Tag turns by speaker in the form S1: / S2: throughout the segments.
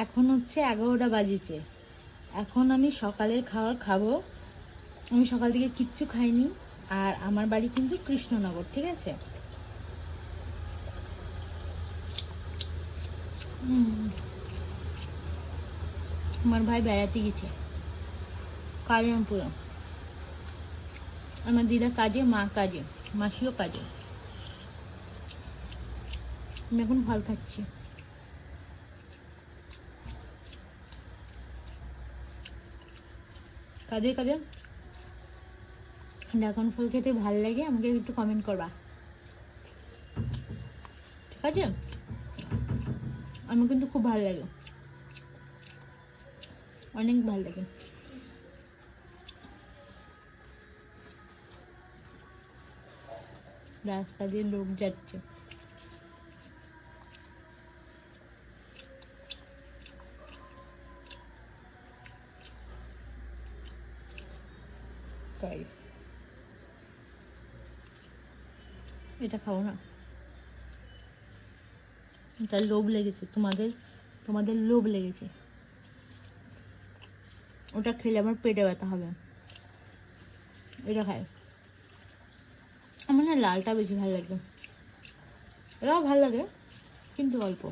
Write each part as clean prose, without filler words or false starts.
S1: এখন হচ্ছে 11টা বাজিছে। এখন আমি সকালের খাবার খাবো। আমি সকাল থেকে কিচ্ছু খাইনি। আর আমার বাড়ি কিন্তু কৃষ্ণনগর, ঠিক আছে? আমার ভাই বেড়াতে গেছে কালিয়ামপুরে। আমার দিদা কাজে, মা কাজে, মাসিও কাজে। আমি এখন ফল খাচ্ছি। কাদের কাদের ড্রাগন ফল খেতে ভালো লাগে আমাকে একটু কমেন্ট করবা, ঠিক আছে? আমার কিন্তু খুব ভালো লাগে, অনেক ভালো লাগে। রাস্তা দিয়ে লোক যাচ্ছে। এটা খাও না, এটা লোভ লেগেছে তোমাদের, তোমাদের লোভ লেগেছে। ওটা খেলে আমার পেটে ব্যথা হবে। এটা খায়। আমার না লালটা বেশি ভালো লাগে, এটাও ভালো লাগে কিন্তু অল্প।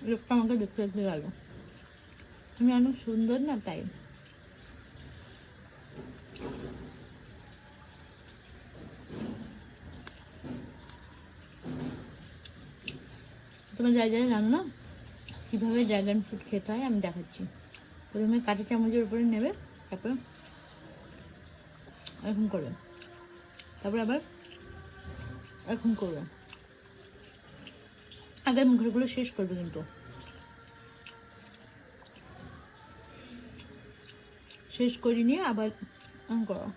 S1: লোকটা আমাকে দেখতে দেখতে গেল, আমি অনেক সুন্দর না, তাই। তোমরা যারা যারা জানো না কীভাবে ড্রাগন ফ্রুট খেতে হয় আমি দেখাচ্ছি। প্রথমে কাঁটা চামচের উপরে নেবে, তারপরে এরকম করবে, তারপরে আবার এরকম করবে। আগে মুখেরগুলো শেষ করবে, কিন্তু শেষ করে নিয়ে আবার করো,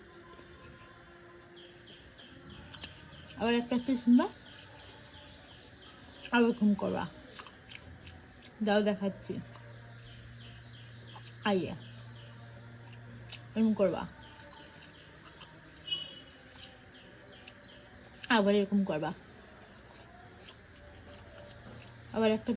S1: আবার একটা পিস নিবা, আবার এরকম করবা। দাও দেখাচ্ছি, আইয়া এরকম করবা, আবার এরকম করবা, আবার একটা